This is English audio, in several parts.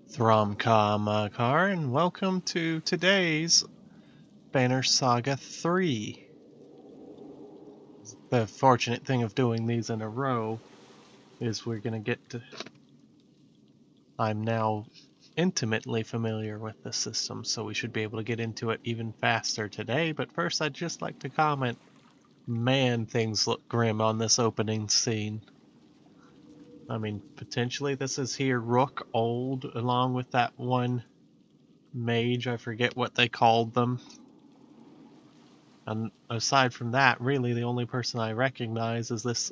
Thromkamakar, and welcome to today's Banner Saga 3. The fortunate thing of doing these in a row is we're going to get to... I'm now intimately familiar with the system, so we should be able to get into it even faster today, but first I'd just like to comment, man, things look grim on this opening scene. I mean, potentially this is here Rook old, along with that one mage, I forget what they called them. And aside from that, really the only person I recognize is this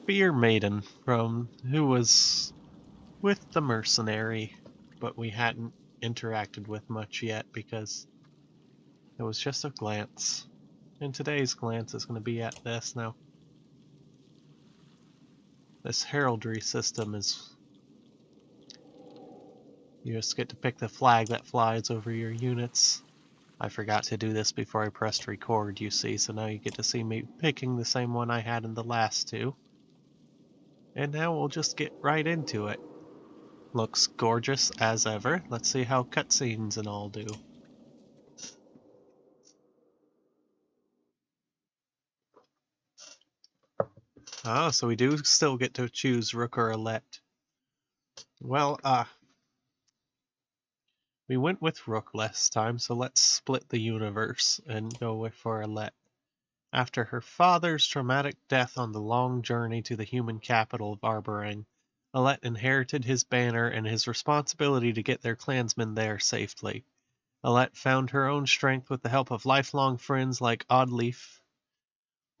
spear maiden from who was with the mercenary, but we hadn't interacted with much yet because it was just a glance. And today's glance is going to be at this now. This heraldry system is... You just get to pick the flag that flies over your units. I forgot to do this before I pressed record, you see, so now you get to see me picking the same one I had in the last two. And now we'll just get right into it. Looks gorgeous as ever. Let's see how cutscenes and all do. Ah, so we do still get to choose Rook or Alette. Well, we went with Rook last time, so let's split the universe and go for Alette. After her father's traumatic death on the long journey to the human capital of Arborang, Alette inherited his banner and his responsibility to get their clansmen there safely. Alette found her own strength with the help of lifelong friends like Oddleaf,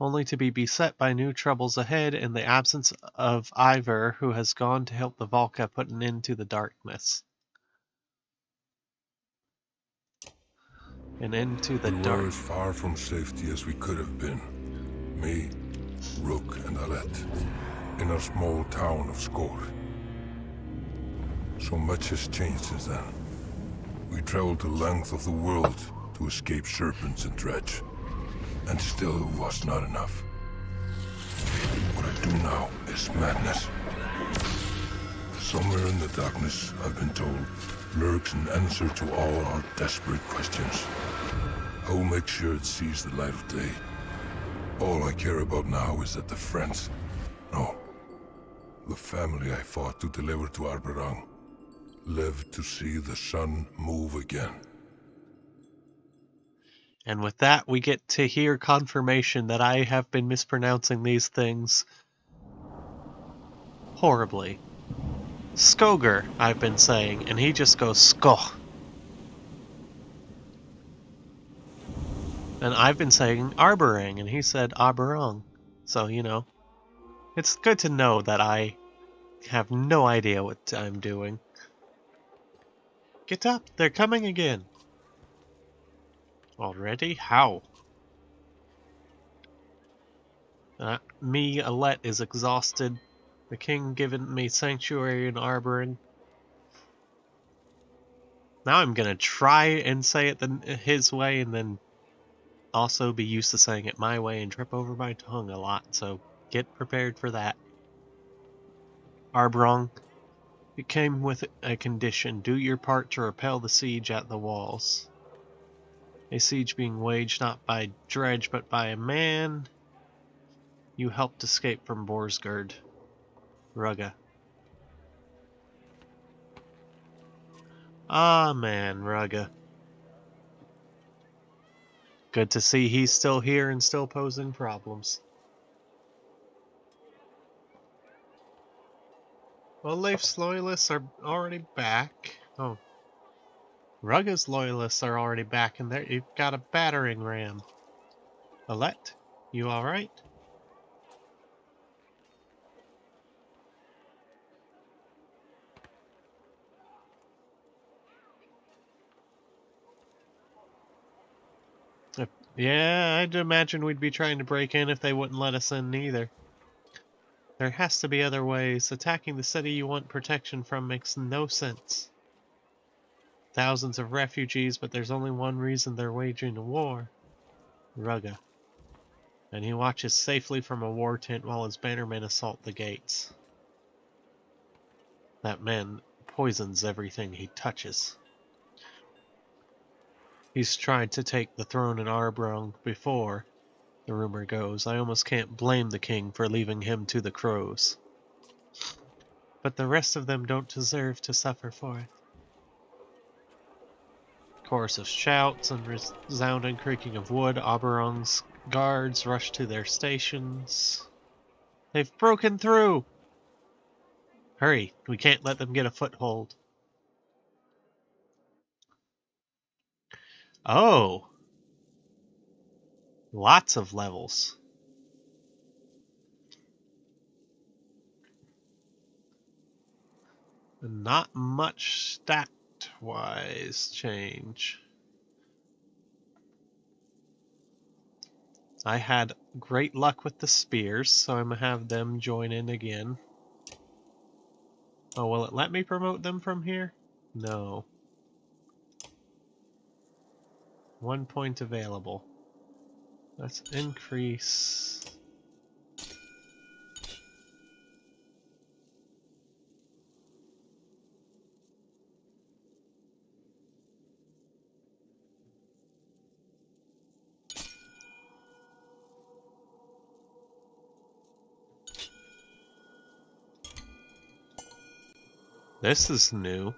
only to be beset by new troubles ahead in the absence of Ivor, who has gone to help the Valka put an end to the darkness. An end to the We dark. were as far from safety as we could have been. Me, Rook, and Alette, in our small town of Skor. So much has changed since then. We traveled the length of the world to escape serpents and dredge. And still it was not enough. What I do now is madness. Somewhere in the darkness, I've been told, lurks an answer to all our desperate questions. I will make sure it sees the light of day. All I care about now is that the friends, no, the family I fought to deliver to Arborang, live to see the sun move again. And with that, we get to hear confirmation that I have been mispronouncing these things horribly. Skoger, I've been saying, and he just goes Skoch. And I've been saying Arborang, and he said Arborang. So, you know, it's good to know that I have no idea what I'm doing. Get up, they're coming again. Already? How? Me, Alette, is exhausted. The king given me sanctuary in Arborang. Now I'm gonna try and say it his way and then also be used to saying it my way and trip over my tongue a lot, so get prepared for that. Arborang, it came with a condition. Do your part to repel the siege at the walls. A siege being waged not by Dredge but by a man you helped escape from Borsgard. Rugga. Ah, man, Rugga. Good to see he's still here and still posing problems. Well, Leif's loyalists are already back. Oh. Rugga's loyalists are already back in there. You've got a battering ram. Alette, you alright? Yeah, I'd imagine we'd be trying to break in if they wouldn't let us in either. There has to be other ways. Attacking the city you want protection from makes no sense. Thousands of refugees, but there's only one reason they're waging a war. Rugga. And he watches safely from a war tent while his bannermen assault the gates. That man poisons everything he touches. He's tried to take the throne in Arbrong before, the rumor goes. I almost can't blame the king for leaving him to the crows. But the rest of them don't deserve to suffer for it. Chorus of shouts and resounding creaking of wood. Oberong's guards rush to their stations. They've broken through! Hurry, we can't let them get a foothold. Oh! Lots of levels. Not much stat-wise change. I had great luck with the spears, so I'm gonna have them join in again. Oh, will it let me promote them from here? No. 1 point available. Let's increase. This is new.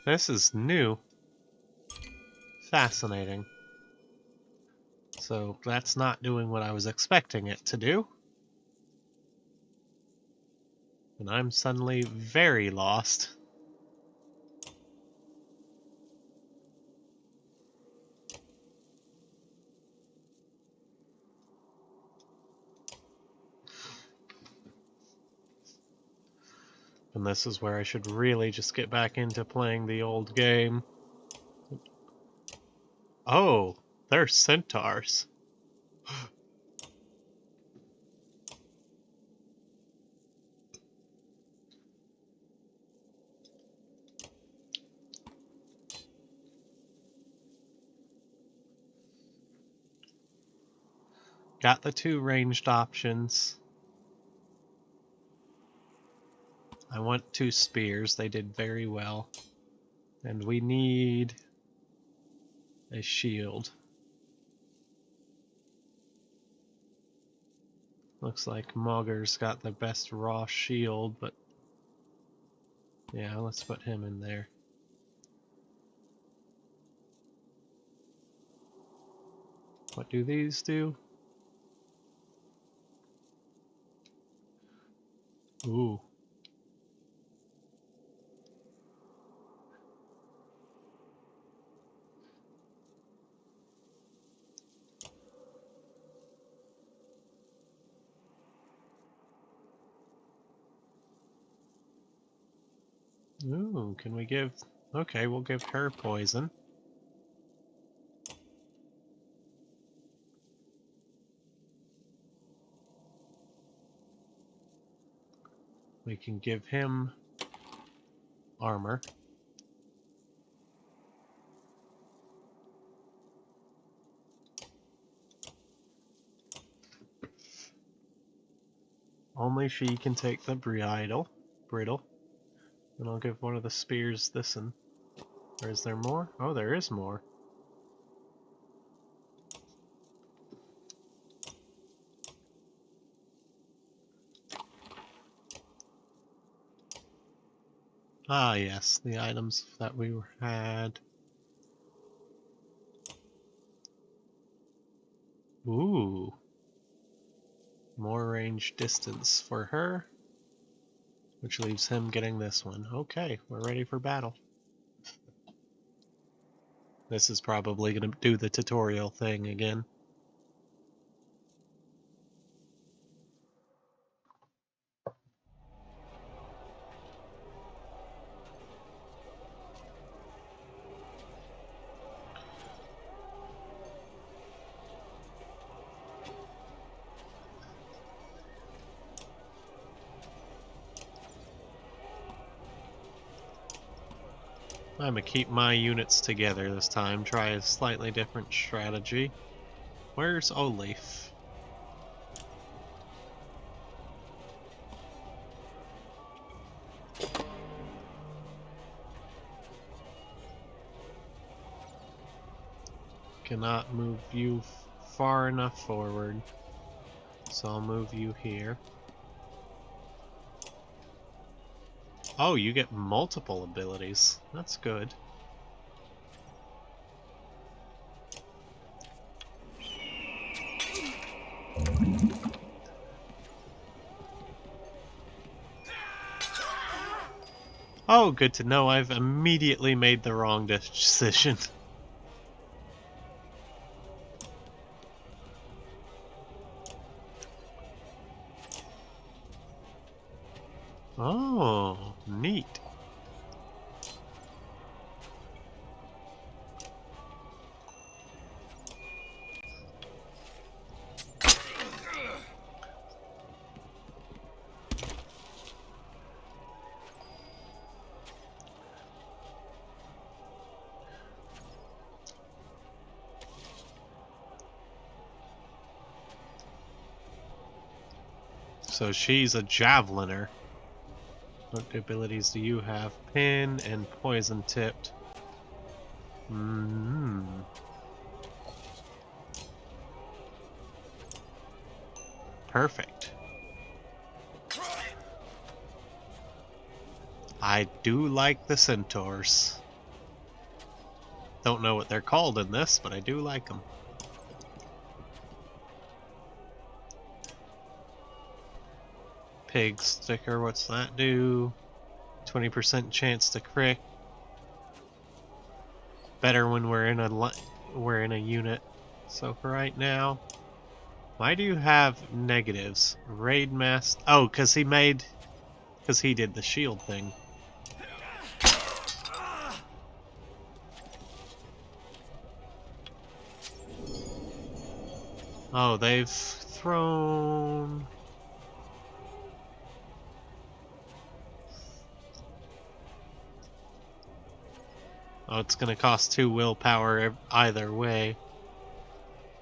This is new. Fascinating. So that's not doing what I was expecting it to do. And I'm suddenly very lost. And this is where I should really just get back into playing the old game. Oh, they're centaurs. Got the 2 ranged options. I want 2 spears. They did very well. And we need a shield. Looks like Mogger's got the best raw shield, but yeah, let's put him in there. What do these do? Ooh. Ooh, can we give... Okay, we'll give her poison. We can give him armor. Only she can take the bridle. And I'll give one of the spears this one. Or is there more? Oh, there is more. Ah, yes, the items that we had. Ooh. More range distance for her, which leaves him getting this one. Okay, we're ready for battle. This is probably going to do the tutorial thing again. I'm gonna keep my units together this time, try a slightly different strategy. Where's Olaf? Cannot move you far enough forward, so I'll move you here. Oh, you get multiple abilities. That's good. Oh, good to know. I've immediately made the wrong decision. Oh, neat. So she's a javeliner. What abilities do you have? Pin and poison tipped. Perfect. I do like the centaurs. Don't know what they're called in this, but I do like them. Pig sticker, what's that do? 20% chance to crit. Better when we're in a unit. So for right now, why do you have negatives? Raid mass. Oh, because he did the shield thing. Oh, they've thrown. Oh, it's gonna cost 2 willpower either way.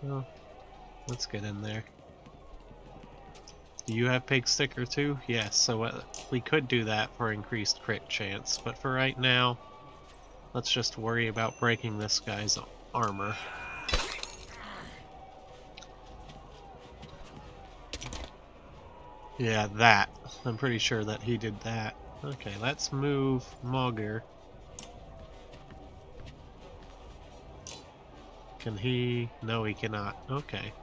Well, let's get in there. Do you have pig sticker too? Yes, so we could do that for increased crit chance, but for right now, let's just worry about breaking this guy's armor. Yeah, that. I'm pretty sure that he did that. Okay, let's move Mogger. Can he? No, he cannot. Okay.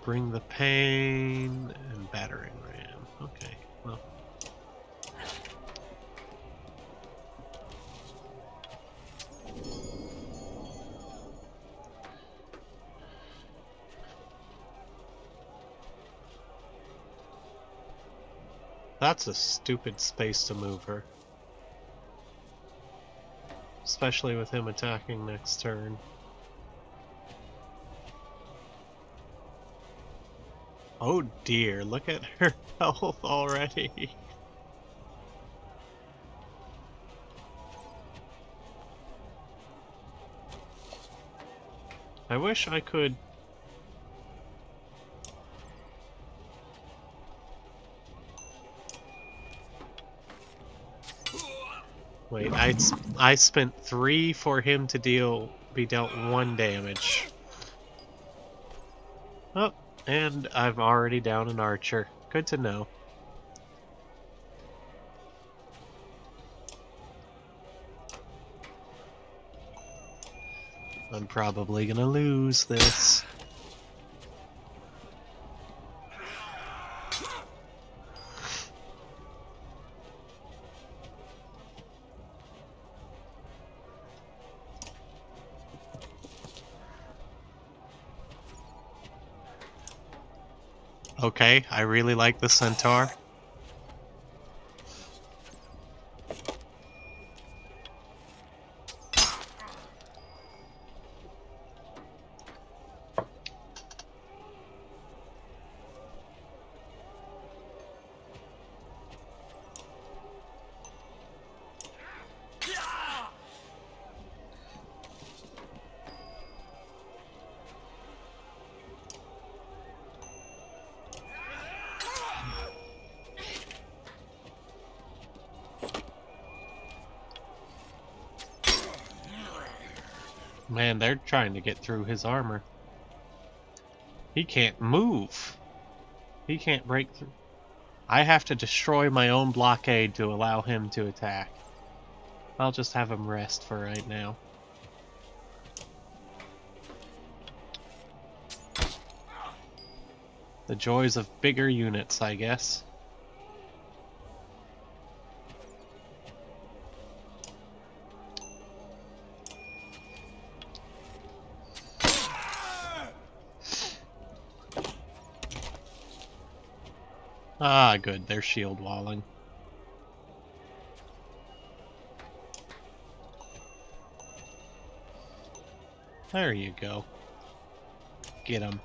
Bring the pain and battering ram. Okay, well. That's a stupid space to move her. Especially with him attacking next turn. Oh dear, look at her health already. I wish I could... Wait, I spent 3 for him to be dealt 1 damage. Oh, and I'm already down an archer. Good to know. I'm probably gonna lose this. Okay, I really like the centaur. Man, they're trying to get through his armor. He can't move. He can't break through. I have to destroy my own blockade to allow him to attack. I'll just have him rest for right now. The joys of bigger units, I guess. Ah, good, they're shield walling. There you go. Get him.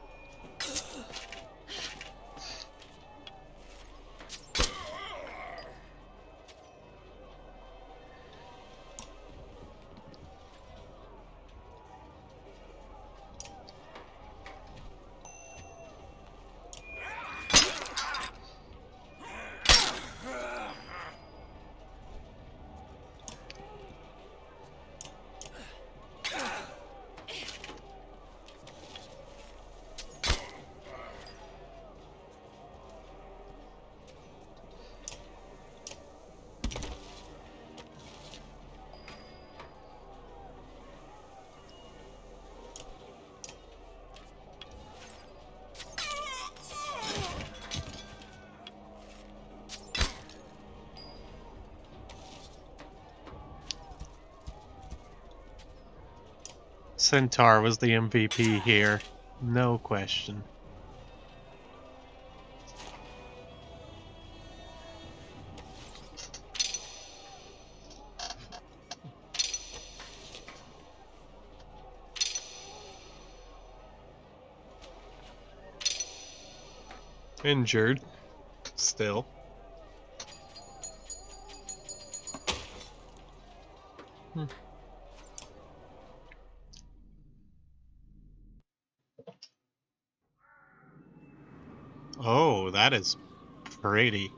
Centaur was the MVP here. No question. Injured. Still. Oh, that is pretty.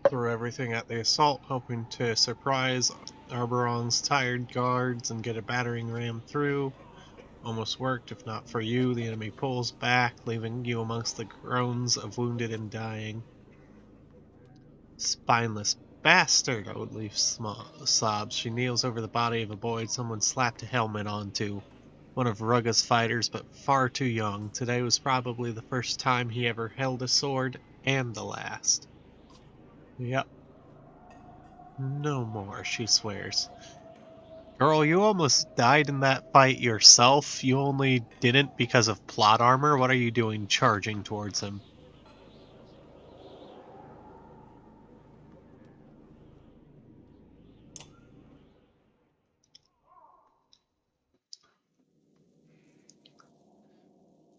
Threw everything at the assault, hoping to surprise Arboron's tired guards and get a battering ram through. Almost worked, if not for you. The enemy pulls back, leaving you amongst the groans of wounded and dying. Spineless bastard, Oatleaf sobs. She kneels over the body of a boy someone slapped a helmet onto. One of Rugga's fighters, but far too young. Today was probably the first time he ever held a sword, and the last. Yep. No more, she swears. Girl, you almost died in that fight yourself. You only didn't because of plot armor. What are you doing charging towards him?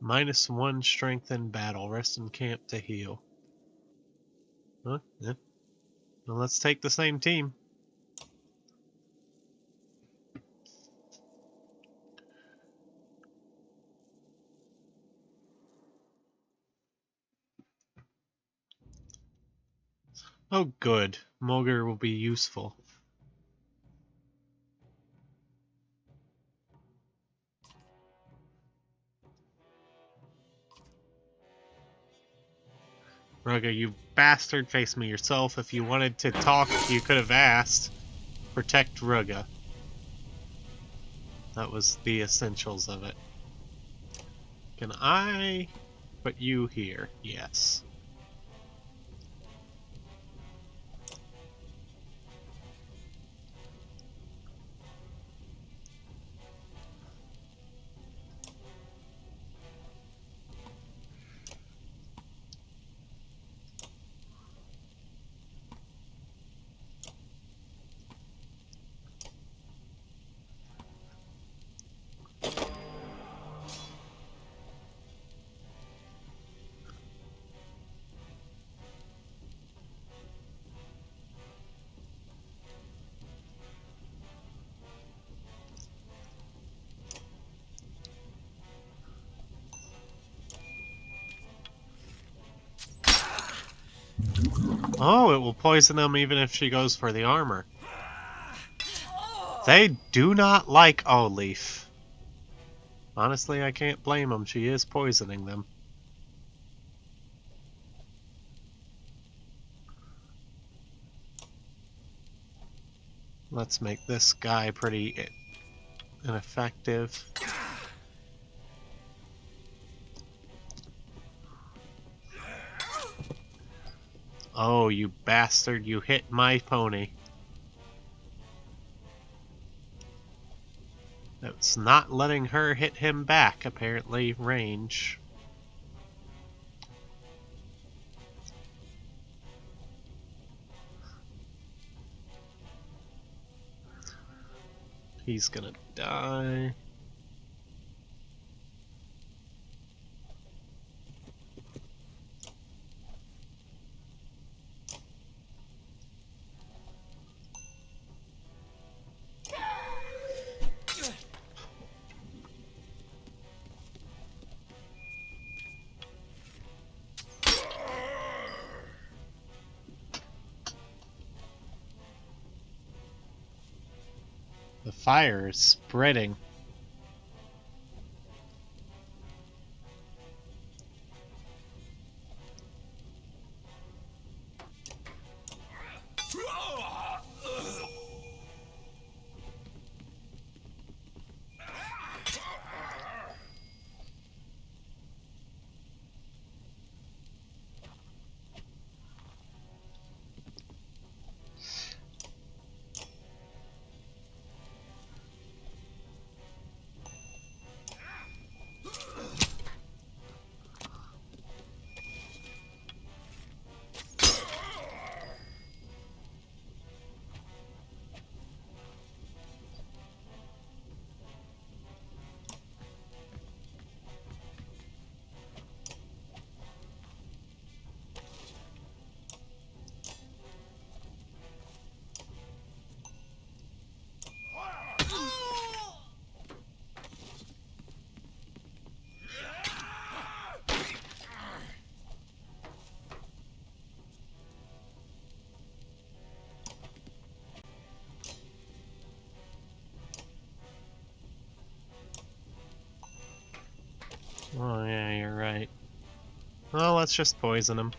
-1 strength in battle. Rest in camp to heal. Huh? Yeah. Well, let's take the same team. Oh, good. Mulger will be useful. Rugga, you bastard, face me yourself. If you wanted to talk, you could have asked. Protect Rugga. That was the essentials of it. Can I put you here? Yes. Oh, it will poison them even if she goes for the armor. They do not like Oleaf. Honestly, I can't blame them. She is poisoning them. Let's make this guy pretty ineffective. Oh, you bastard, you hit my pony. It's not letting her hit him back, apparently, range. He's gonna die. The fire is spreading. Oh yeah, you're right. Well, let's just poison him.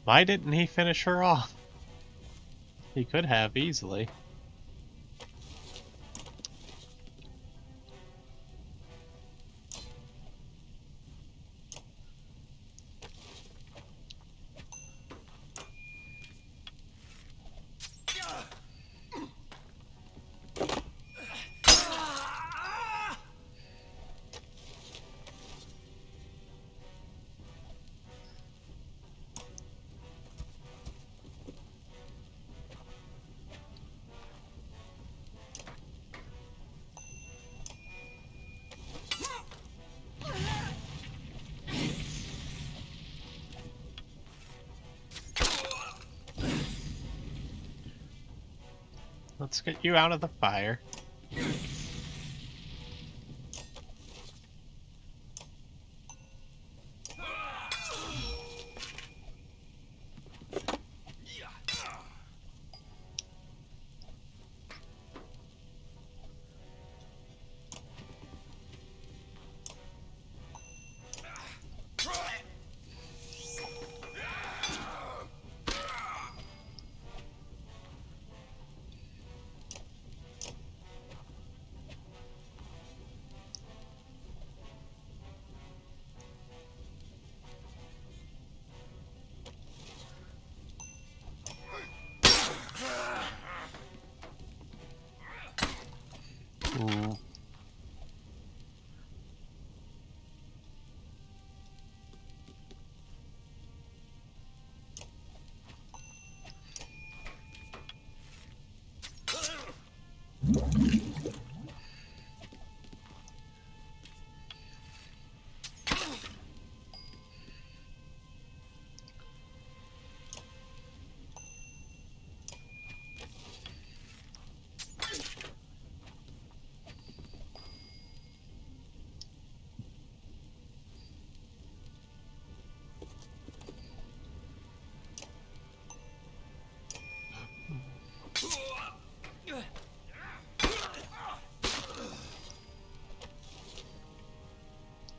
Why didn't he finish her off? He could have easily. Let's get you out of the fire.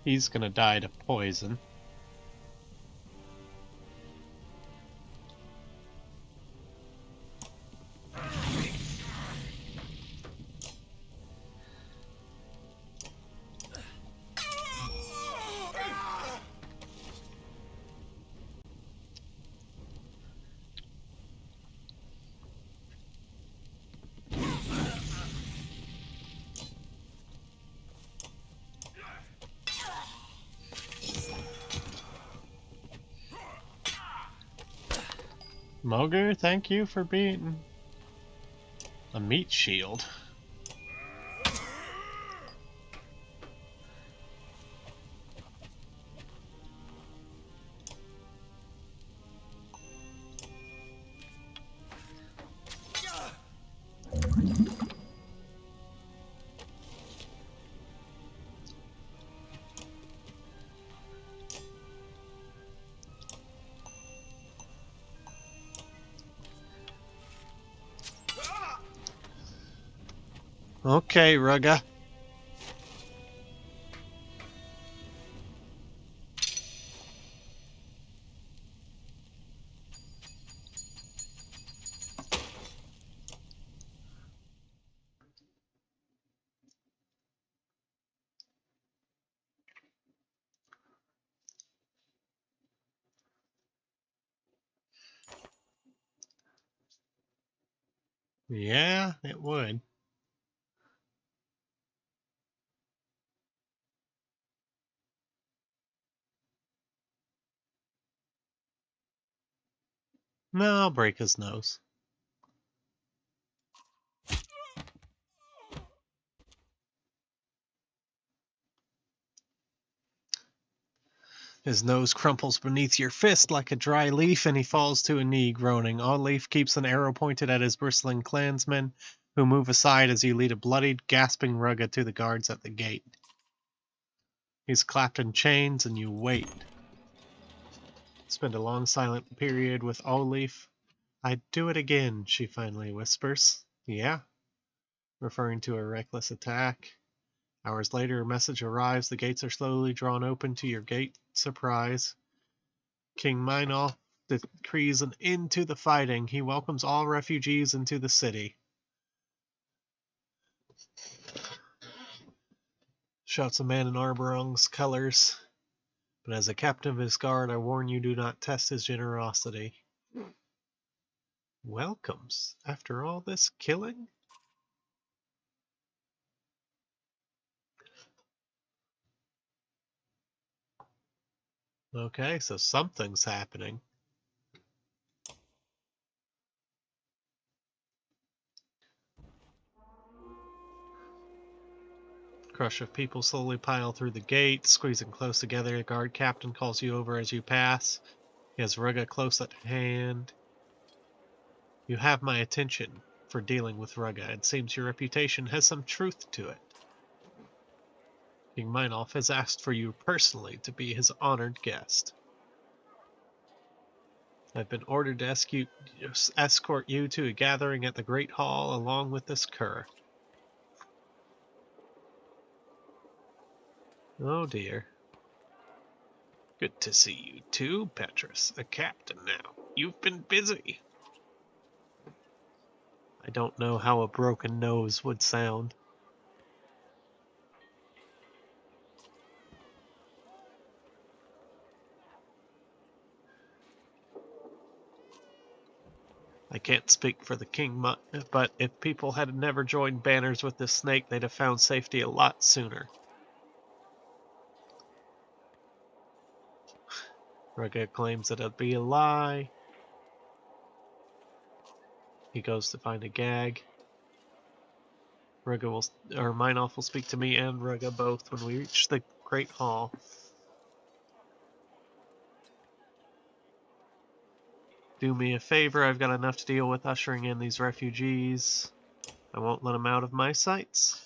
He's gonna die to poison. Mogu, thank you for being a meat shield. Okay, Rugga. Yeah, it would. No, I'll break his nose. His nose crumples beneath your fist like a dry leaf, and he falls to a knee, groaning. Leaf keeps an arrow pointed at his bristling clansmen, who move aside as you lead a bloodied, gasping Rugga to the guards at the gate. He's clapped in chains, and you wait. Spend a long silent period with Leaf. I'd do it again, she finally whispers. Yeah? Referring to a reckless attack. Hours later, a message arrives. The gates are slowly drawn open to your great surprise. King Meinolf decrees an end to the fighting. He welcomes all refugees into the city. Shouts a man in Arborung's colors. But as a captain of his guard, I warn you, do not test his generosity. Welcomes? After all this killing? Okay, so something's happening. Crush of people slowly pile through the gate, squeezing close together. The guard captain calls you over as you pass. He has Rugga close at hand. You have my attention for dealing with Rugga. It seems your reputation has some truth to it. King Meinolf has asked for you personally to be his honored guest. I've been ordered to escort you to a gathering at the Great Hall along with this cur. Oh dear. Good to see you too, Petrus. A captain now. You've been busy. I don't know how a broken nose would sound. I can't speak for the king, but if people had never joined banners with this snake, they'd have found safety a lot sooner. Rugga claims it'd be a lie. He goes to find a gag. Meinolf will speak to me and Rugga both when we reach the Great Hall. Do me a favor, I've got enough to deal with ushering in these refugees. I won't let them out of my sights.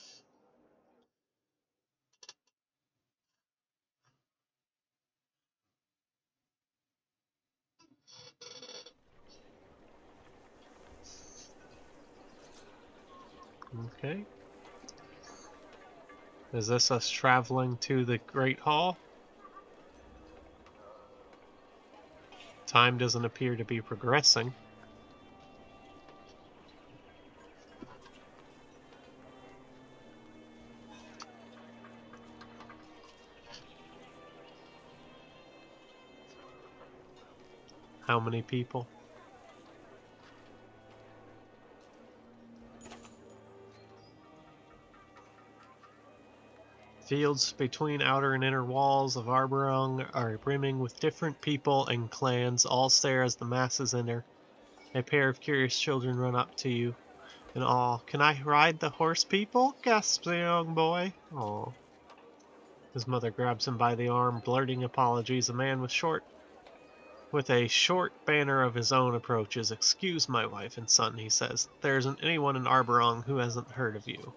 Okay. Is this us traveling to the Great Hall? Time doesn't appear to be progressing. How many people? Fields between outer and inner walls of Arborung are brimming with different people and clans. All stare as the masses enter. A pair of curious children run up to you in awe. Can I ride the horse people? Gasps the young boy. Aw. His mother grabs him by the arm, blurting apologies. A man with a short banner of his own approaches. Excuse my wife and son, he says. There isn't anyone in Arborung who hasn't heard of you.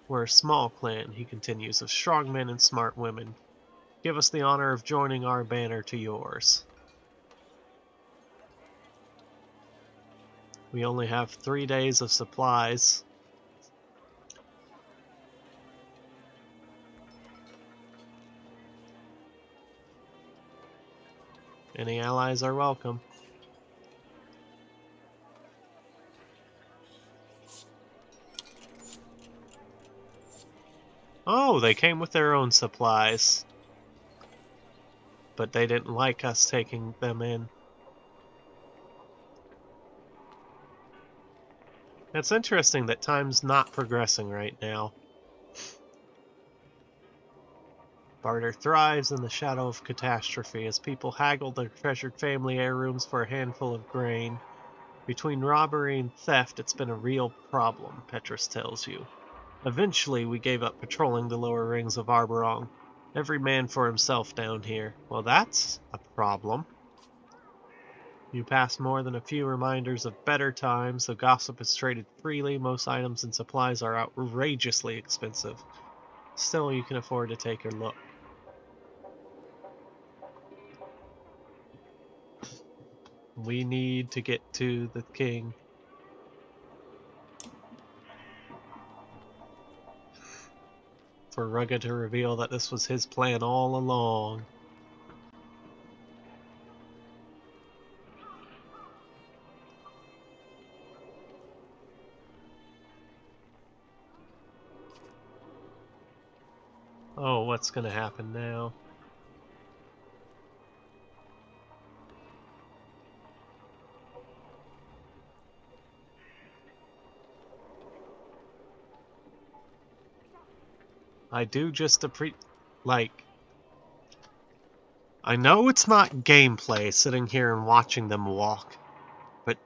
We're a small clan, he continues, of strong men and smart women. Give us the honor of joining our banner to yours. We only have 3 days of supplies. Any allies are welcome. Oh, they came with their own supplies. But they didn't like us taking them in. It's interesting that time's not progressing right now. Barter thrives in the shadow of catastrophe as people haggle their treasured family heirlooms for a handful of grain. Between robbery and theft, it's been a real problem, Petrus tells you. Eventually, we gave up patrolling the lower rings of Arborong. Every man for himself down here. Well, that's a problem. You pass more than a few reminders of better times. The gossip is traded freely. Most items and supplies are outrageously expensive. Still, you can afford to take a look. We need to get to the king. For Rugga to reveal that this was his plan all along. Oh, what's gonna happen now? I do just like, I know it's not gameplay sitting here and watching them walk, but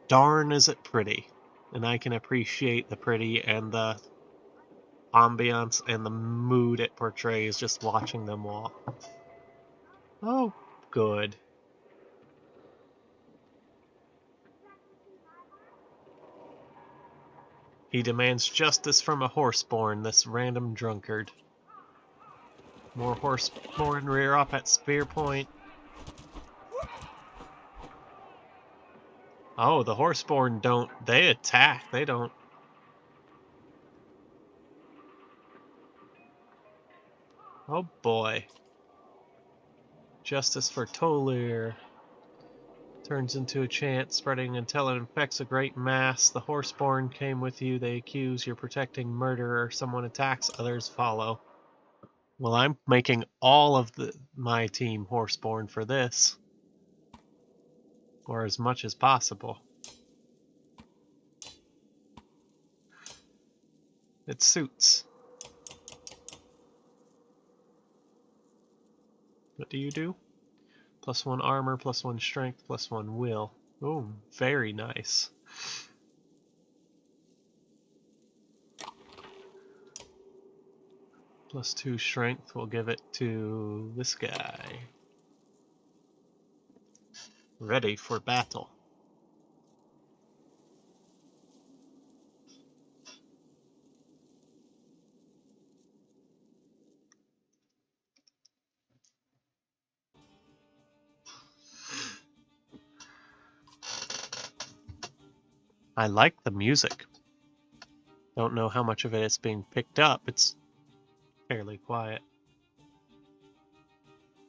darn is it pretty. And I can appreciate the pretty and the ambiance and the mood it portrays just watching them walk. Oh, good. He demands justice from a horseborn, this random drunkard. More horseborn rear up at spear point. Oh, the horseborn don't. They attack. They don't. Oh boy. Justice for Tolir. Turns into a chant, spreading until it infects a great mass. The horseborn came with you. They accuse you're protecting murderer. Someone attacks, others follow. Well, I'm making all of my team horseborn for this. Or as much as possible. It suits. What do you do? +1 armor, +1 strength, +1 will. Oh, very nice. +2 strength, we'll give it to this guy. Ready for battle. I like the music. Don't know how much of it is being picked up. It's fairly quiet.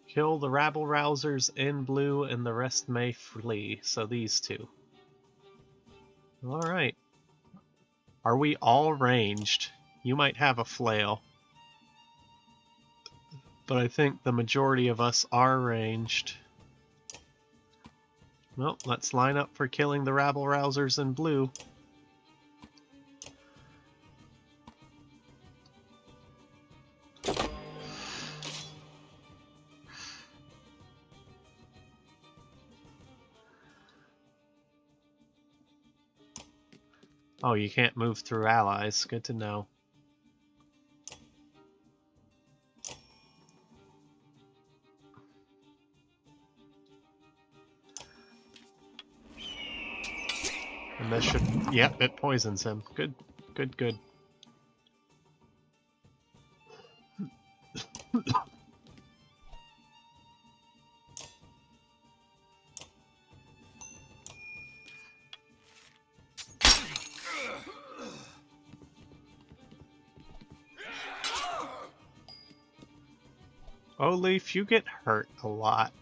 Kill the rabble-rousers in blue and the rest may flee. So these two. Alright. Are we all ranged? You might have a flail. But I think the majority of us are ranged. Well, let's line up for killing the rabble-rousers in blue. Oh, you can't move through allies. Good to know. And this should... Yep, it poisons him. Good, good, good. Oh, Leaf, you get hurt a lot.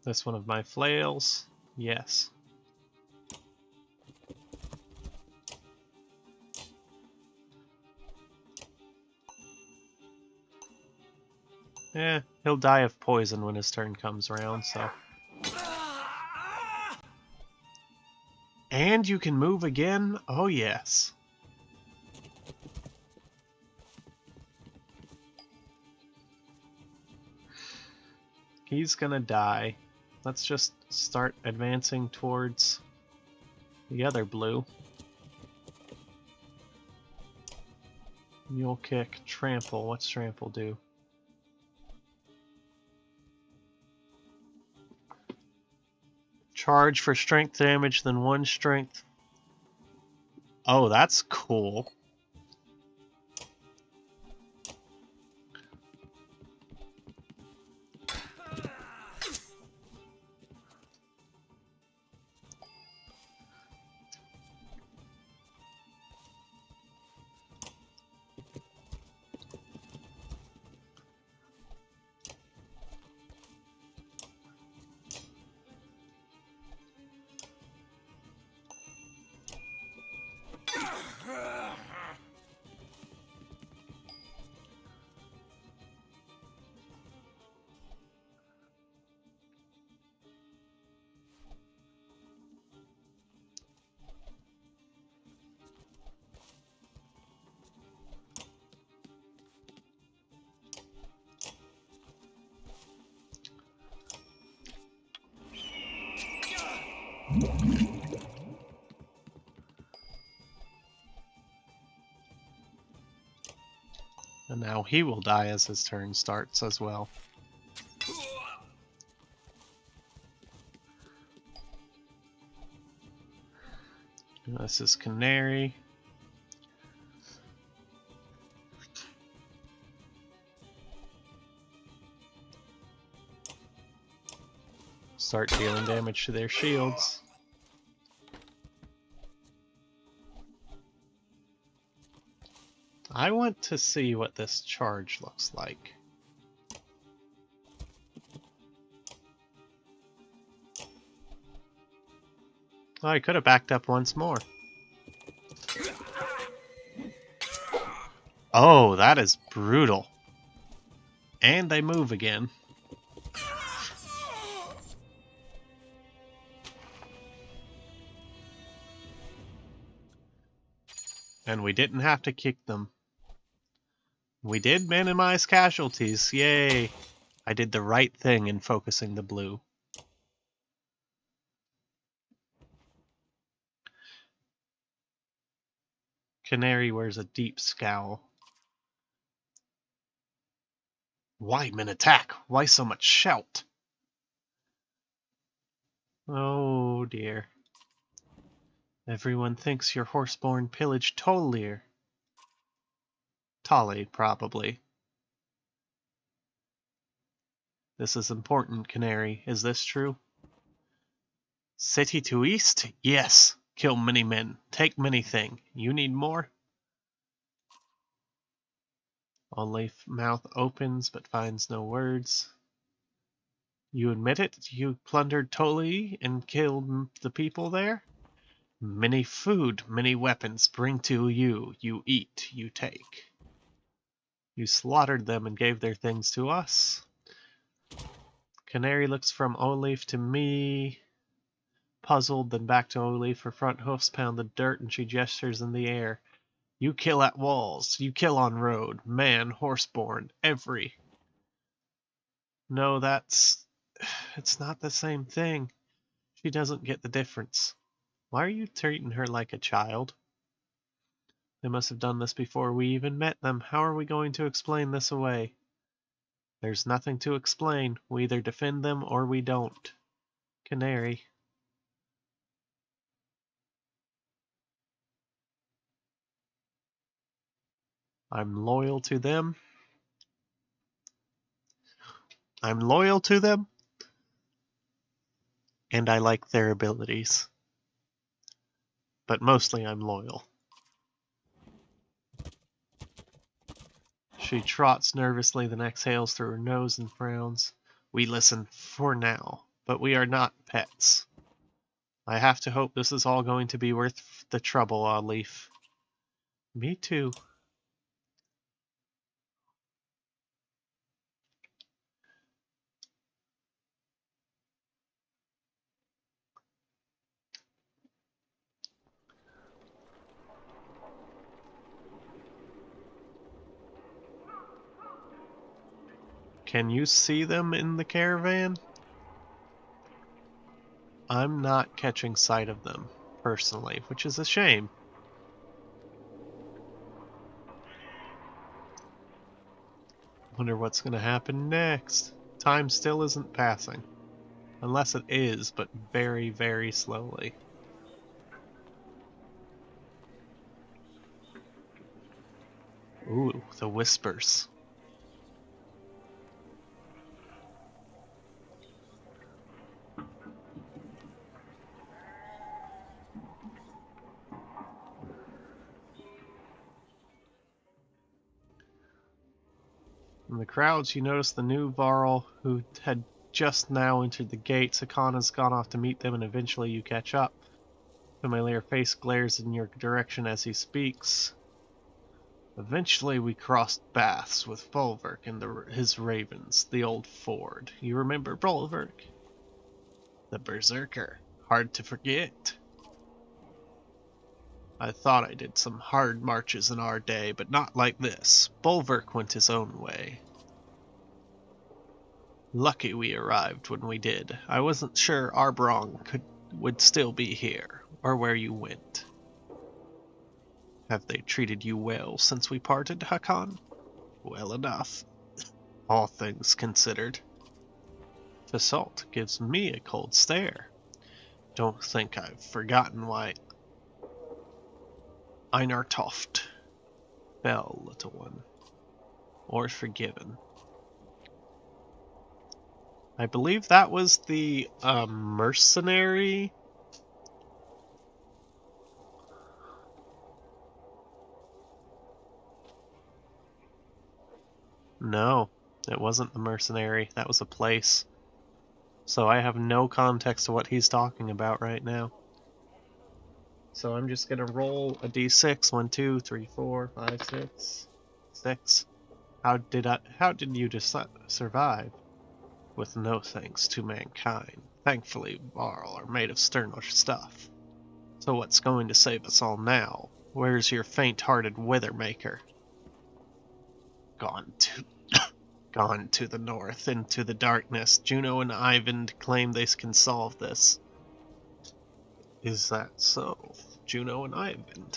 This one of my flails. Yes. Eh, he'll die of poison when his turn comes around, so... And you can move again? Oh, yes. He's gonna die. Let's just start advancing towards the other blue. Mule kick, trample. What's trample do? Charge for strength damage, then 1 strength. Oh, that's cool. And now he will die as his turn starts as well. This is Canary. Start dealing damage to their shields. I want to see what this charge looks like. Oh, I could have backed up once more. Oh, that is brutal. And they move again. And we didn't have to kick them. We did minimize casualties. Yay! I did the right thing in focusing the blue. Canary wears a deep scowl. Why men attack? Why so much shout? Oh dear. Everyone thinks your horseborn pillage Tollir. Tolly, probably. This is important, Canary. Is this true? City to east? Yes. Kill many men. Take many thing. You need more? Only mouth opens but finds no words. You admit it? You plundered Toli and killed the people there? Many food, many weapons bring to you. You eat, you take. You slaughtered them and gave their things to us. Canary looks from Olive to me, puzzled, then back to Olive. Her front hoofs pound the dirt and she gestures in the air. You kill at walls, you kill on road, man, horseborn, every. No, it's not the same thing. She doesn't get the difference. Why are you treating her like a child? They must have done this before we even met them. How are we going to explain this away? There's nothing to explain. We either defend them or we don't. Canary. I'm loyal to them. I'm loyal to them. And I like their abilities. But mostly I'm loyal. She trots nervously, then exhales through her nose and frowns. We listen for now, but we are not pets. I have to hope this is all going to be worth the trouble, Olive. Me too. Can you see them in the caravan? I'm not catching sight of them, personally, which is a shame. Wonder what's gonna happen next. Time still isn't passing. Unless it is, but very, very slowly. Ooh, the whispers. In the crowds, you notice the new Varl who had just now entered the gates. Hakana's gone off to meet them, and eventually you catch up. Familiar face glares in your direction as he speaks. Eventually we crossed paths with Bolverk and his ravens, the old Ford. You remember Bolverk? The Berserker. Hard to forget. I thought I did some hard marches in our day, but not like this. Bolverk went his own way. Lucky we arrived when we did. I wasn't sure Arbrong would still be here, or where you went. Have they treated you well since we parted, Hakan? Well enough, all things considered. Fasalt gives me a cold stare. Don't think I've forgotten why Einar Toft fell, little one. Or forgiven. I believe that was the mercenary. No, it wasn't the mercenary. That was a place. So I have no context to what he's talking about right now. So I'm just gonna roll a d6. 1, 2, 3, 4, 5, 6. 6. How did you just survive? With no thanks to mankind. Thankfully, Varl are made of sterner stuff. So what's going to save us all now? Where's your faint-hearted Withermaker? Gone to the north, into the darkness. Juno and Ivan claim they can solve this. Is that so? Juno and Ivan.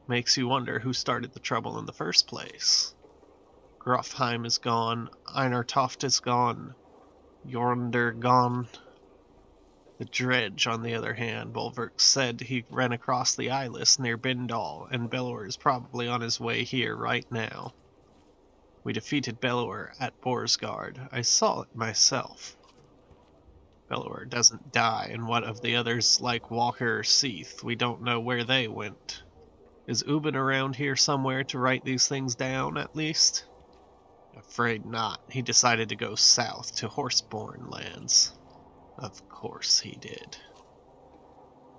Makes you wonder who started the trouble in the first place. Grofheim is gone. Einar Toft is gone. Jornder gone. The dredge, on the other hand, Bulwark said he ran across the Isles near Bindal, and Belor is probably on his way here right now. We defeated Belor at Borsgard. I saw it myself. Belor doesn't die, and what of the others like Walker or Seath? We don't know where they went. Is Ubin around here somewhere to write these things down, at least? Afraid not. He decided to go south to Horseborn lands. Of course he did.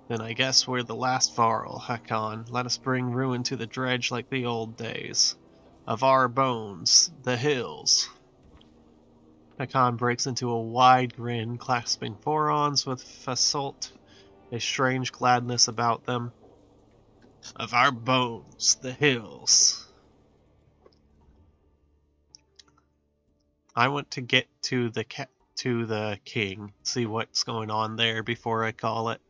Then I guess we're the last Varl, Hakon. Let us bring ruin to the dredge like the old days. Of our bones, the hills. Hakon breaks into a wide grin, clasping forearms with Fasolt, a strange gladness about them. Of our bones, the hills. I want to get to the king, see what's going on there before I call it.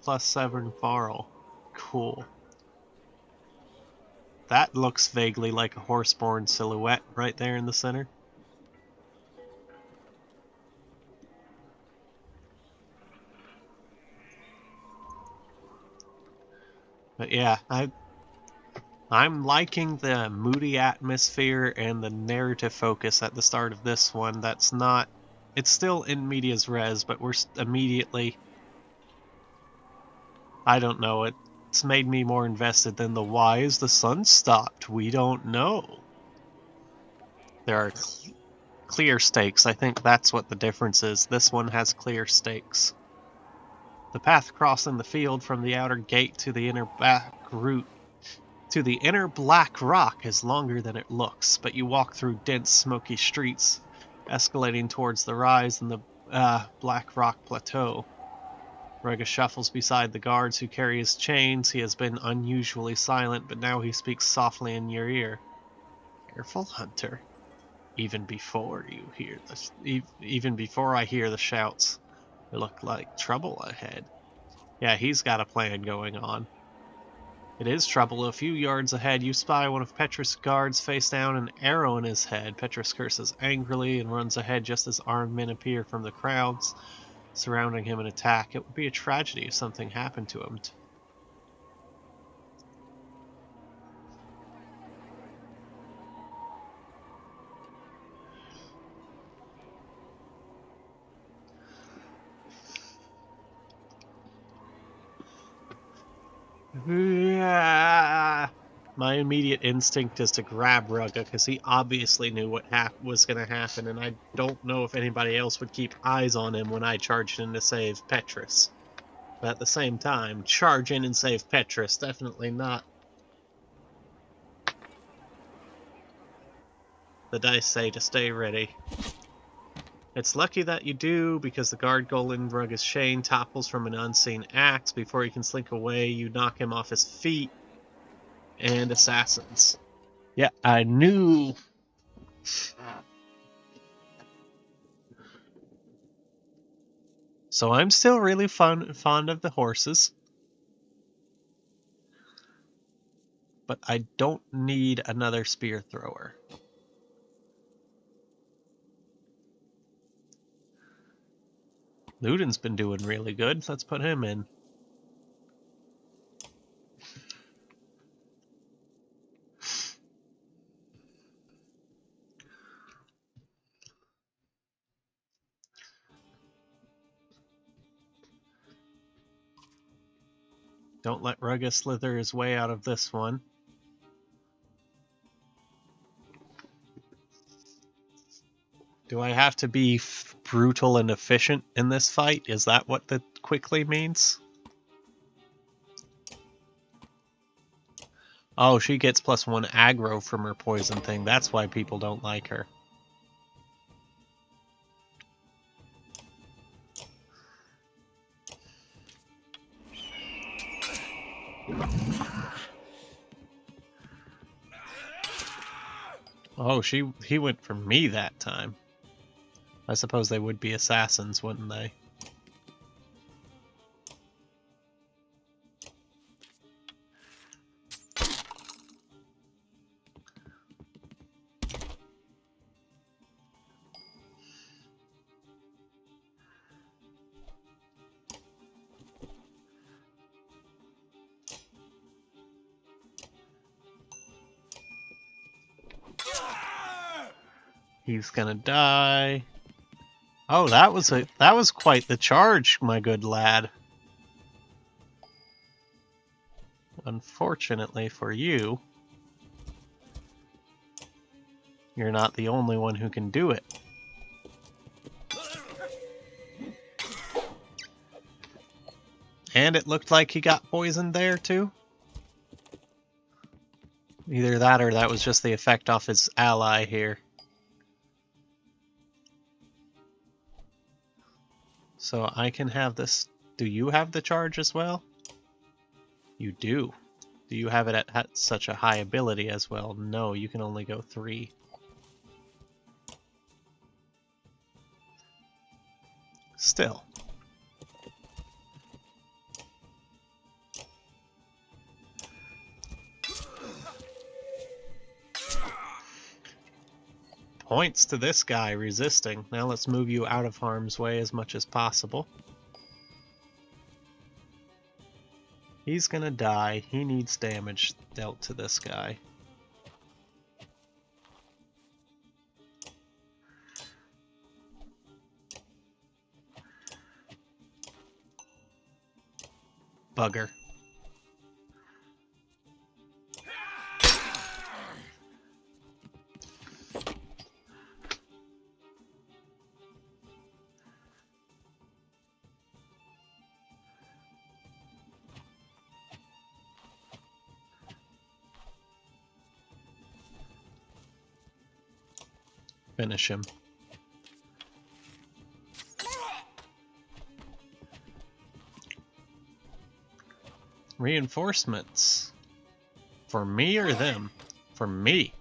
+7 Varl. Cool. That looks vaguely like a horseborn silhouette right there in the center. But yeah, I'm liking the moody atmosphere and the narrative focus at the start of this one. That's not... It's still in medias res, but we're immediately... I don't know, it's made me more invested than the why is the sun stopped? We don't know. There are clear stakes. I think that's what the difference is. This one has clear stakes. The path crossing the field from the outer gate to the inner back route to the inner black rock is longer than it looks, but you walk through dense, smoky streets, escalating towards the rise in the Black Rock Plateau. Rega shuffles beside the guards who carry his chains. He has been unusually silent, but now he speaks softly in your ear. Careful, Hunter. Even before I hear the shouts, it looked like trouble ahead. Yeah, he's got a plan going on. It is trouble. A few yards ahead, you spy one of Petrus' guards face down, an arrow in his head. Petrus curses angrily and runs ahead just as armed men appear from the crowds surrounding him and attack. It would be a tragedy if something happened to him. Yeah. My immediate instinct is to grab Rugga because he obviously knew what was going to happen, and I don't know if anybody else would keep eyes on him when I charged in to save Petrus. But at the same time, charge in and save Petrus, definitely not. The dice say to stay ready. It's lucky that you do, because the guard Golan Rugga's chain topples from an unseen axe. Before he can slink away, you knock him off his feet. And assassins. Yeah, I knew. So I'm still really fond of the horses. But I don't need another spear thrower. Ludin's been doing really good. Let's put him in. Don't let Rugga slither his way out of this one. Do I have to be brutal and efficient in this fight? Is that what the quickly means? Oh, she gets +1 aggro from her poison thing. That's why people don't like her. Oh, he went for me that time. I suppose they would be assassins, wouldn't they? He's gonna die. Oh, that was quite the charge, my good lad. Unfortunately for you, you're not the only one who can do it. And it looked like he got poisoned there too. Either that or that was just the effect off his ally here. So I can have this. Do you have the charge as well? You do. Do you have it at such a high ability as well? No, you can only go 3. Still. Points to this guy resisting. Now let's move you out of harm's way as much as possible. He's gonna die. He needs damage dealt to this guy. Bugger. Finish him. Reinforcements. For me or them? For me.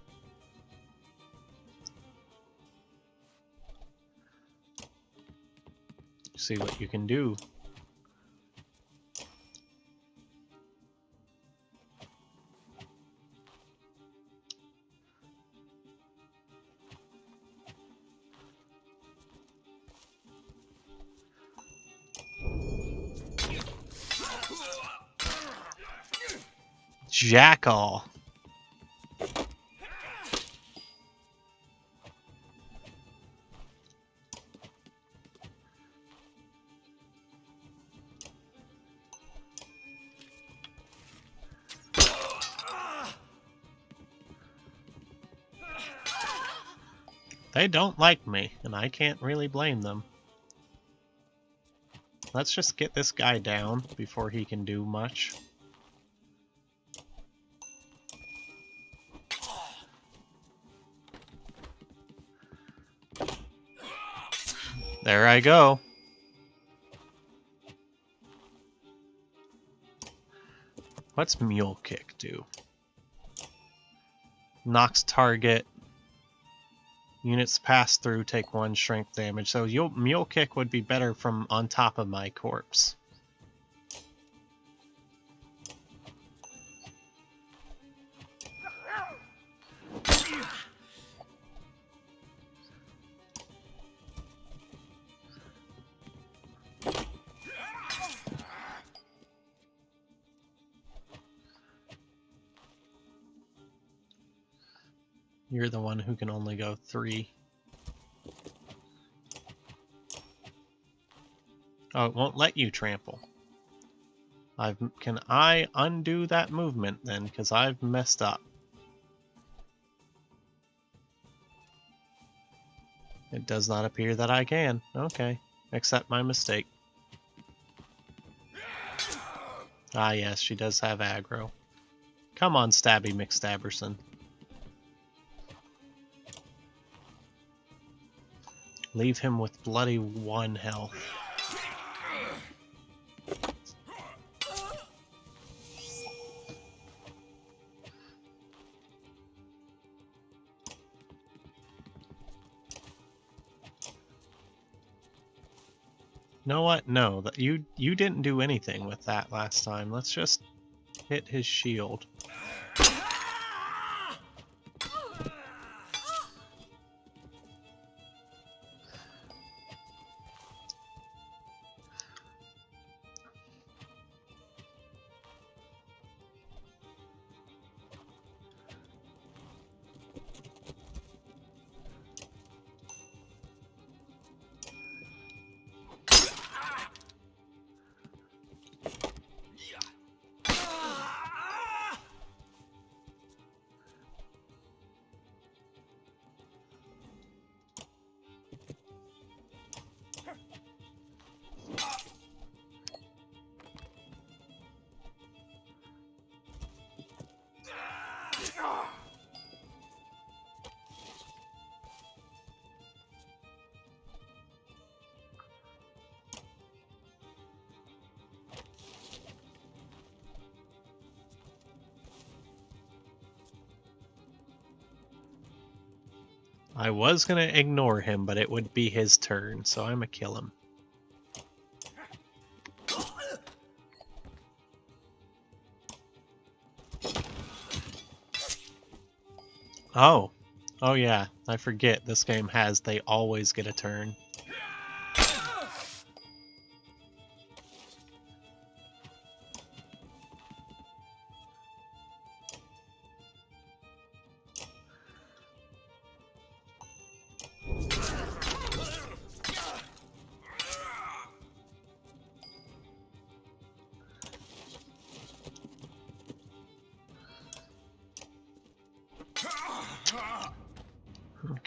See what you can do. Jackal. They don't like me, and I can't really blame them. Let's just get this guy down before he can do much. There I go. What's Mule Kick do? Knocks target. Units pass through take 1 strength damage. So Mule Kick would be better from on top of my corpse. You're the one who can only go 3. Oh, it won't let you trample. Can I undo that movement then? Because I've messed up. It does not appear that I can. Okay. Accept my mistake. Ah yes, she does have aggro. Come on, Stabby McStabberson. Leave him with bloody 1 health. You know what? No, you didn't do anything with that last time. Let's just hit his shield. I was gonna ignore him, but it would be his turn, so I'm gonna kill him. Oh. Oh yeah, I forget this game has they always get a turn.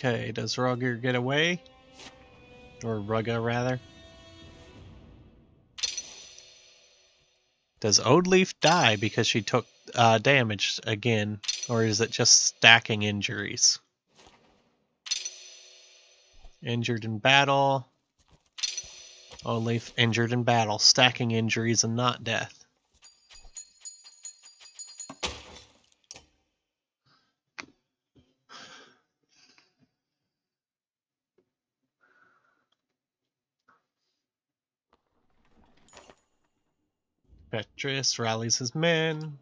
Okay, does Rugger get away? Or Rugga, rather? Does Odeleaf die because she took damage again? Or is it just stacking injuries? Injured in battle. Odeleaf injured in battle, stacking injuries and not death. Petrus rallies his men.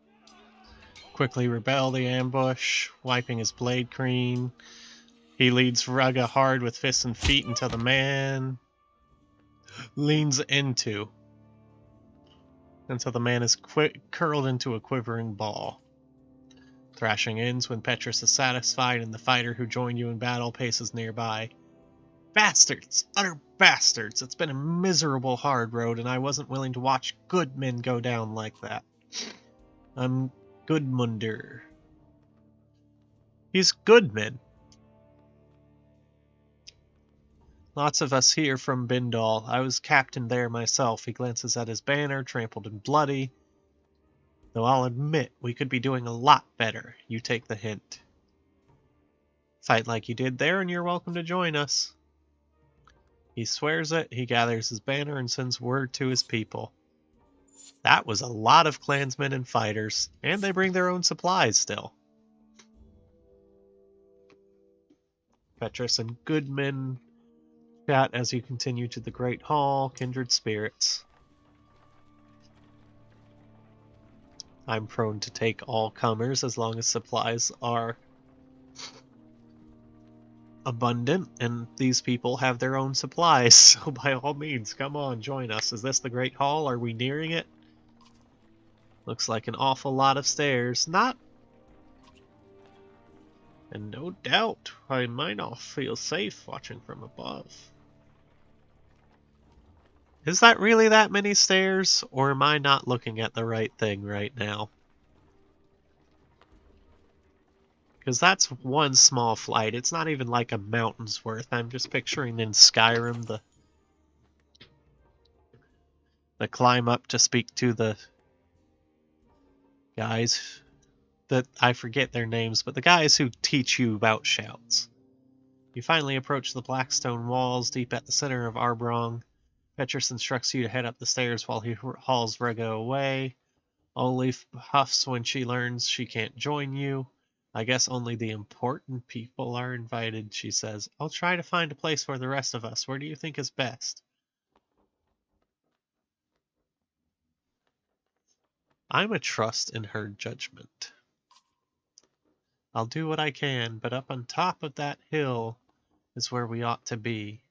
Quickly repel the ambush, wiping his blade clean. He leads Rugga hard with fists and feet until the man leans into. Until the man is curled into a quivering ball. Thrashing ends when Petrus is satisfied and the fighter who joined you in battle paces nearby. Bastards! Utter bastards! It's been a miserable hard road and I wasn't willing to watch good men go down like that. I'm Gudmundur. He's Goodman. Lots of us here from Bindal. I was captain there myself. He glances at his banner, trampled and bloody. Though I'll admit, we could be doing a lot better. You take the hint. Fight like you did there and you're welcome to join us. He swears it, he gathers his banner and sends word to his people. That was a lot of clansmen and fighters, and they bring their own supplies still. Petrus and Goodman chat as you continue to the Great Hall, kindred spirits. I'm prone to take all comers as long as supplies are abundant, and these people have their own supplies, so by all means, come on, join us. Is this the Great Hall? Are we nearing it? Looks like an awful lot of stairs. Not... And no doubt, I might not feel safe watching from above. Is that really that many stairs, or am I not looking at the right thing right now? Because that's one small flight. It's not even like a mountain's worth. I'm just picturing in Skyrim the climb up to speak to the guys that I forget their names, but the guys who teach you about shouts. You finally approach the black stone walls deep at the center of Arbrong. Petrus instructs you to head up the stairs while he hauls Rego away. Olive huffs when she learns she can't join you. I guess only the important people are invited, she says. I'll try to find a place for the rest of us. Where do you think is best? I'm a trust in her judgment. I'll do what I can, but up on top of that hill is where we ought to be.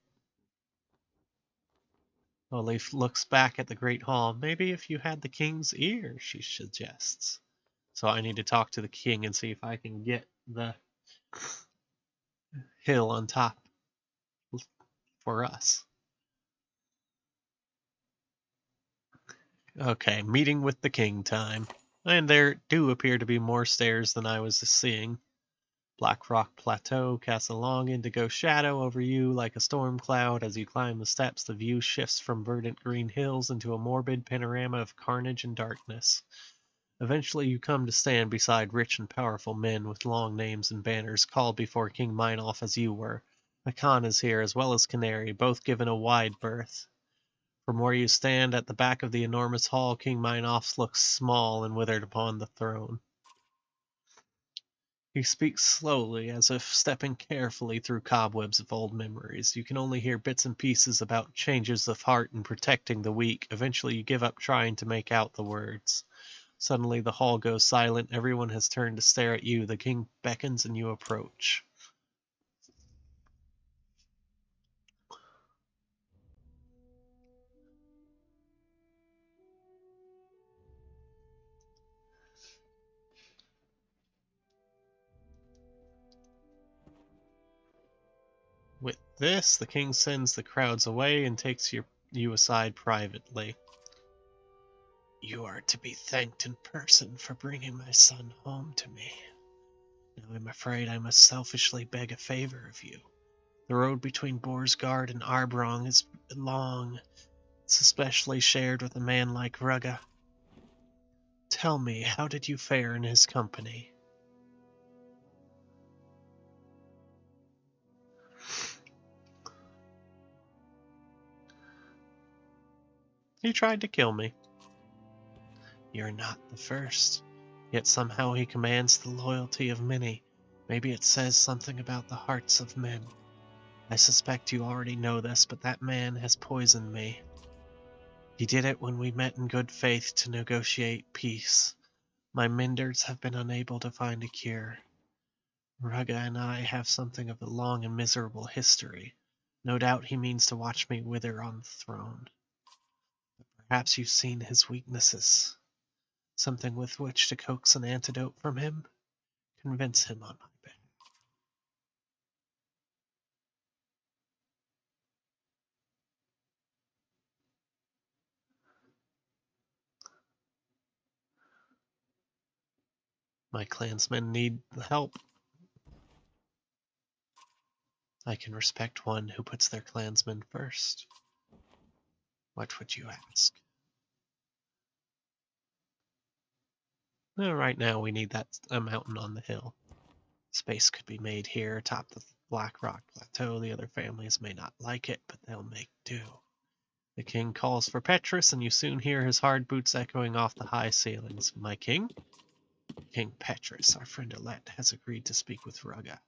Olive looks back at the Great Hall. Maybe if you had the king's ear, she suggests. So I need to talk to the king and see if I can get the hill on top for us. Okay, meeting with the king time. And there do appear to be more stairs than I was seeing. Black Rock Plateau casts a long indigo shadow over you like a storm cloud. As you climb the steps, the view shifts from verdant green hills into a morbid panorama of carnage and darkness. Eventually you come to stand beside rich and powerful men with long names and banners called before King Minoff as you were. Hakan is here, as well as Canary, both given a wide berth. From where you stand at the back of the enormous hall, King Minoff looks small and withered upon the throne. He speaks slowly, as if stepping carefully through cobwebs of old memories. You can only hear bits and pieces about changes of heart and protecting the weak. Eventually, you give up trying to make out the words. Suddenly, the hall goes silent. Everyone has turned to stare at you. The king beckons and you approach. With this, the king sends the crowds away and takes you aside privately. You are to be thanked in person for bringing my son home to me. Now I'm afraid I must selfishly beg a favor of you. The road between Borsgard and Arbrong is long. It's especially shared with a man like Rugga. Tell me, how did you fare in his company? He tried to kill me. You're not the first. Yet somehow he commands the loyalty of many. Maybe it says something about the hearts of men. I suspect you already know this, but that man has poisoned me. He did it when we met in good faith to negotiate peace. My Minders have been unable to find a cure. Rugga and I have something of a long and miserable history. No doubt he means to watch me wither on the throne. But perhaps you've seen his weaknesses. Something with which to coax an antidote from him? Convince him on my behalf. My clansmen need help. I can respect one who puts their clansmen first. What would you ask? Well, right now we need a mountain on the hill. Space could be made here atop the Black Rock Plateau. The other families may not like it, but they'll make do. The king calls for Petrus, and you soon hear his hard boots echoing off the high ceilings. My king? King Petrus, our friend Alette, has agreed to speak with Rugga.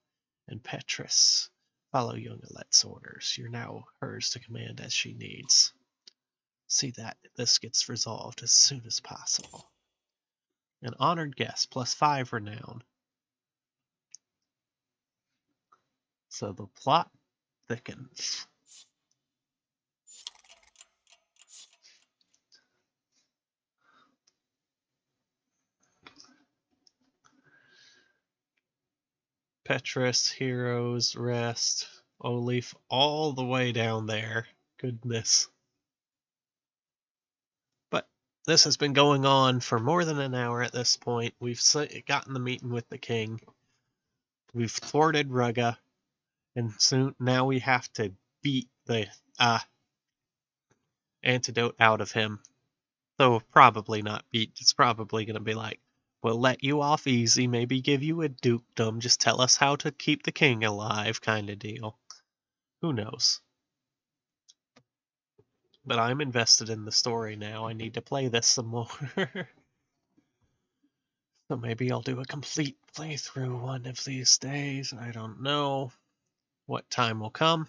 And Petrus, follow young Alette's orders. You're now hers to command as she needs. See that this gets resolved as soon as possible. An honored guest, +5 renown. So the plot thickens. Petrus, Heroes, Rest, Oleaf, all the way down there. Goodness. But this has been going on for more than an hour at this point. We've gotten the meeting with the king. We've thwarted Rugga. And soon now we have to beat the antidote out of him. Though probably not beat. It's probably going to be like, we'll let you off easy, maybe give you a dukedom, just tell us how to keep the king alive kind of deal. Who knows? But I'm invested in the story now. I need to play this some more. So maybe I'll do a complete playthrough one of these days. I don't know what time will come.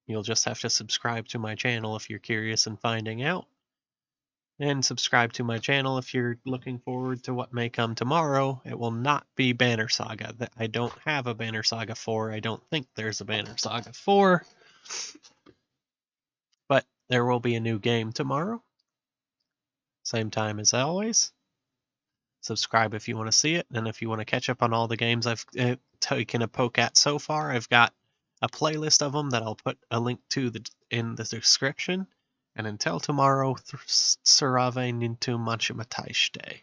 You'll just have to subscribe to my channel if you're curious in finding out. And subscribe to my channel if you're looking forward to what may come tomorrow. It will not be Banner Saga. I don't have a Banner Saga 4. I don't think there's a Banner Saga 4. But there will be a new game tomorrow. Same time as always. Subscribe if you want to see it, and if you want to catch up on all the games I've taken a poke at so far, I've got a playlist of them that I'll put a link to in the description. And until tomorrow, Surave Nintu Manchimataish Day.